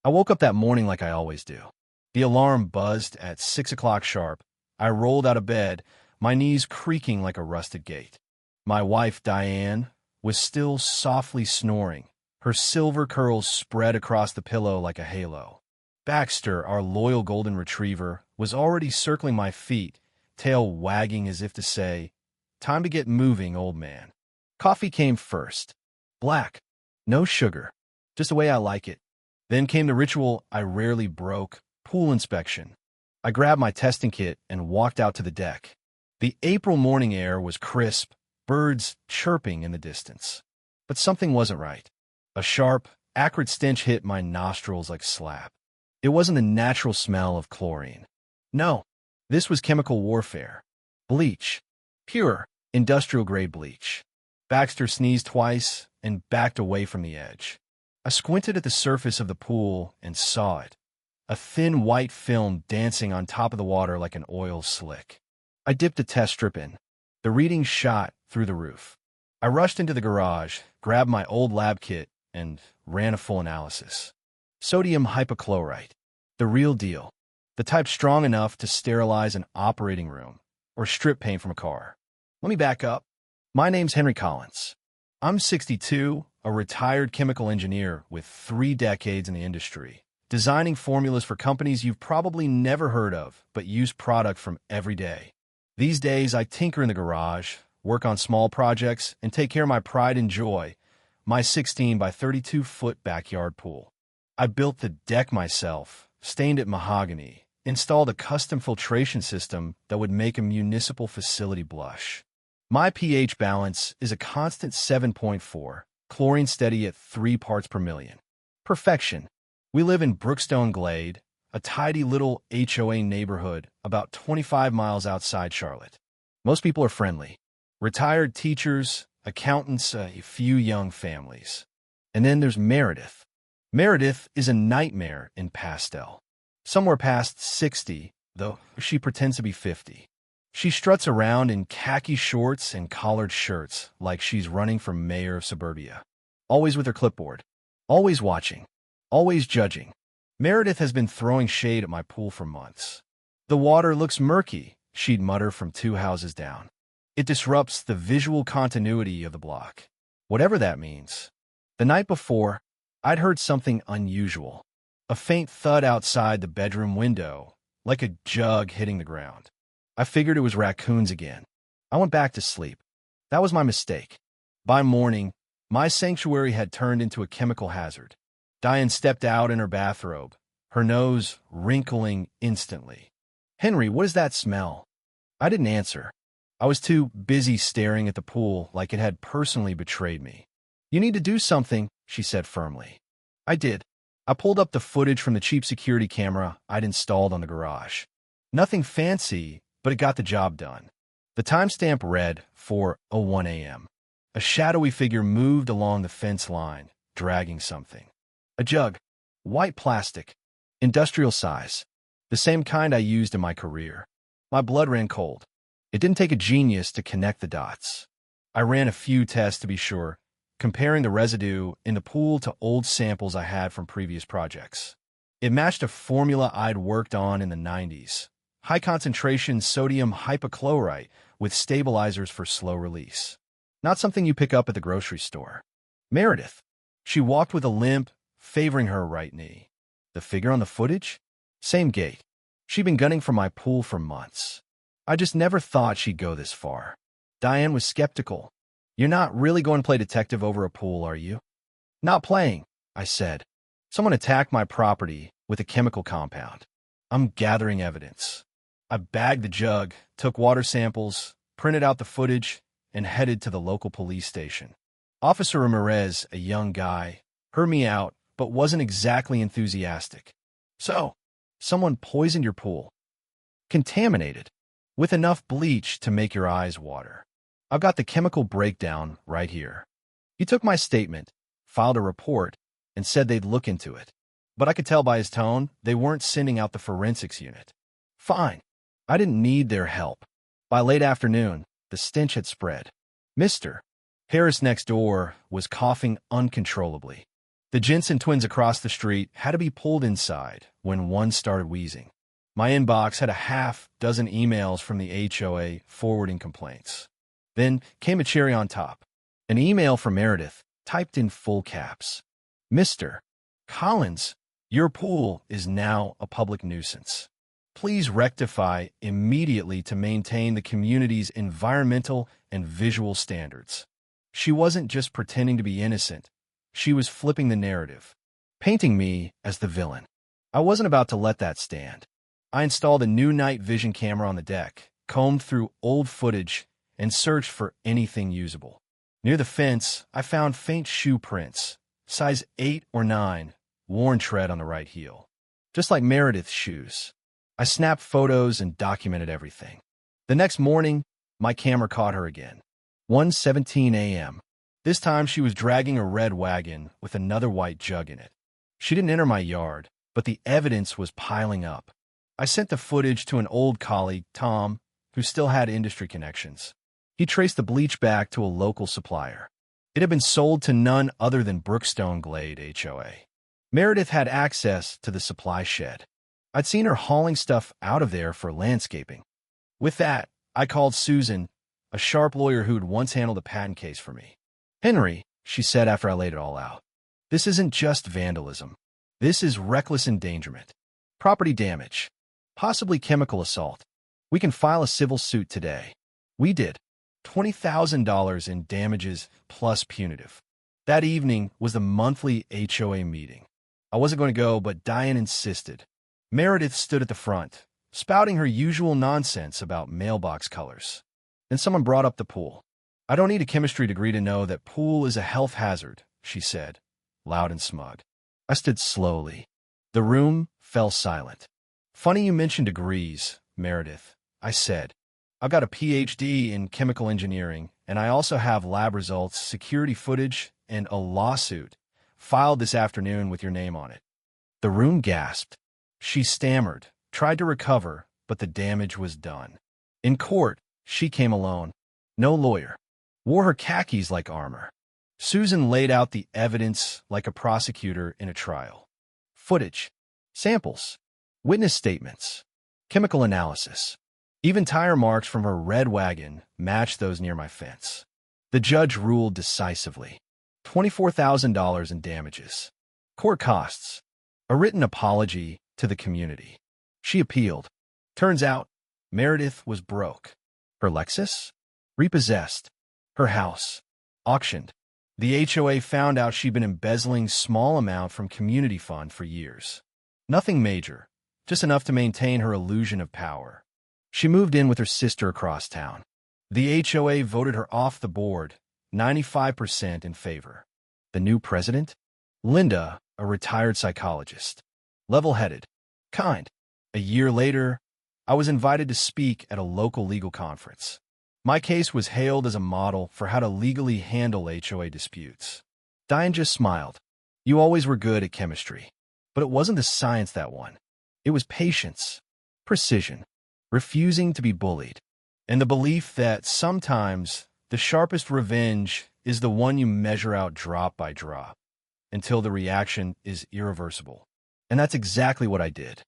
I woke up that morning like I always do. The alarm buzzed at 6 o'clock sharp. I rolled out of bed, my knees creaking like a rusted gate. My wife, Diane, was still softly snoring, her silver curls spread across the pillow like a halo. Baxter, our loyal golden retriever, was already circling my feet, tail wagging as if to say, "Time to get moving, old man." Coffee came first. Black. No sugar. Just the way I like it. Then came the ritual I rarely broke, pool inspection. I grabbed my testing kit and walked out to the deck. The April morning air was crisp, birds chirping in the distance. But something wasn't right. A sharp, acrid stench hit my nostrils like slap. It wasn't the natural smell of chlorine. No, this was chemical warfare. Bleach. Pure, industrial-grade bleach. Baxter sneezed twice and backed away from the edge. I squinted at the surface of the pool and saw it. A thin white film dancing on top of the water like an oil slick. I dipped the test strip in. The reading shot through the roof. I rushed into the garage, grabbed my old lab kit, and ran a full analysis. Sodium hypochlorite. The real deal. The type strong enough to sterilize an operating room or strip paint from a car. Let me back up. My name's Henry Collins. I'm 62, a retired chemical engineer with 3 decades in the industry, designing formulas for companies you've probably never heard of, but use product from every day. These days, I tinker in the garage, work on small projects, and take care of my pride and joy, my 16 by 32-foot backyard pool. I built the deck myself, stained it mahogany, installed a custom filtration system that would make a municipal facility blush. My pH balance is a constant 7.4, chlorine steady at 3 parts per million. Perfection. We live in Brookstone Glade, a tidy little HOA neighborhood about 25 miles outside Charlotte. Most people are friendly. Retired teachers, accountants, a few young families. And then there's Meredith. Meredith is a nightmare in pastel. Somewhere past 60, though she pretends to be 50. She struts around in khaki shorts and collared shirts like she's running for mayor of suburbia. Always with her clipboard. Always watching. Always judging. Meredith has been throwing shade at my pool for months. "The water looks murky," she'd mutter from 2 houses down. It disrupts the visual continuity of the block. Whatever that means. The night before, I'd heard something unusual. A faint thud outside the bedroom window, like a jug hitting the ground. I figured it was raccoons again. I went back to sleep. That was my mistake. By morning, my sanctuary had turned into a chemical hazard. Diane stepped out in her bathrobe, her nose wrinkling instantly. "Henry, what is that smell?" I didn't answer. I was too busy staring at the pool like it had personally betrayed me. "You need to do something," she said firmly. I did. I pulled up the footage from the cheap security camera I'd installed on the garage. Nothing fancy, but it got the job done. The timestamp read 4:01 a.m. A shadowy figure moved along the fence line, dragging something. A jug. White plastic. Industrial size. The same kind I used in my career. My blood ran cold. It didn't take a genius to connect the dots. I ran a few tests to be sure, comparing the residue in the pool to old samples I had from previous projects. It matched a formula I'd worked on in the 90s. High-concentration sodium hypochlorite with stabilizers for slow release. Not something you pick up at the grocery store. Meredith. She walked with a limp, favoring her right knee. The figure on the footage? Same gait. She'd been gunning for my pool for months. I just never thought she'd go this far. Diane was skeptical. "You're not really going to play detective over a pool, are you?" "Not playing," I said. "Someone attacked my property with a chemical compound. I'm gathering evidence." I bagged the jug, took water samples, printed out the footage, and headed to the local police station. Officer Ramirez, a young guy, heard me out, but wasn't exactly enthusiastic. "So, someone poisoned your pool. Contaminated. With enough bleach to make your eyes water. I've got the chemical breakdown right here." He took my statement, filed a report, and said they'd look into it. But I could tell by his tone they weren't sending out the forensics unit. Fine. I didn't need their help. By late afternoon, the stench had spread. Mr. Harris next door was coughing uncontrollably. The Jensen twins across the street had to be pulled inside when one started wheezing. My inbox had a half-dozen emails from the HOA forwarding complaints. Then came a cherry on top. An email from Meredith, typed in full caps. Mr. Collins, your pool is now a public nuisance. Please rectify immediately to maintain the community's environmental and visual standards. She wasn't just pretending to be innocent. She was flipping the narrative, painting me as the villain. I wasn't about to let that stand. I installed a new night vision camera on the deck, combed through old footage, and searched for anything usable. Near the fence, I found faint shoe prints, size 8 or 9, worn tread on the right heel. Just like Meredith's shoes. I snapped photos and documented everything. The next morning, my camera caught her again. 1:17 a.m. This time she was dragging a red wagon with another white jug in it. She didn't enter my yard, but the evidence was piling up. I sent the footage to an old colleague, Tom, who still had industry connections. He traced the bleach back to a local supplier. It had been sold to none other than Brookstone Glade HOA. Meredith had access to the supply shed. I'd seen her hauling stuff out of there for landscaping. With that, I called Susan, a sharp lawyer who'd once handled a patent case for me. Henry, she said after I laid it all out, this isn't just vandalism. This is reckless endangerment, property damage, possibly chemical assault. We can file a civil suit today. We did. $20,000 in damages plus punitive. That evening was the monthly HOA meeting. I wasn't going to go, but Diane insisted. Meredith stood at the front, spouting her usual nonsense about mailbox colors. Then someone brought up the pool. I don't need a chemistry degree to know that pool is a health hazard, she said, loud and smug. I stood slowly. The room fell silent. Funny you mentioned degrees, Meredith, I said. I've got a PhD in chemical engineering, and I also have lab results, security footage, and a lawsuit filed this afternoon with your name on it. The room gasped. She stammered, tried to recover, but the damage was done. In court, she came alone. No lawyer. Wore her khakis like armor. Susan laid out the evidence like a prosecutor in a trial. Footage, samples, witness statements, chemical analysis. Even tire marks from her red wagon matched those near my fence. The judge ruled decisively. $24,000 in damages. Court costs. A written apology to the community. She appealed. Turns out, Meredith was broke. Her Lexus? Repossessed. Her house? Auctioned. The HOA found out she'd been embezzling small amount from community fund for years. Nothing major, just enough to maintain her illusion of power. She moved in with her sister across town. The HOA voted her off the board, 95% in favor. The new president? Linda, a retired psychologist. Level-headed. Kind. A year later, I was invited to speak at a local legal conference. My case was hailed as a model for how to legally handle HOA disputes. Diane just smiled. You always were good at chemistry. But it wasn't the science that won. It was patience, precision, refusing to be bullied, and the belief that sometimes the sharpest revenge is the one you measure out drop by drop until the reaction is irreversible. And that's exactly what I did.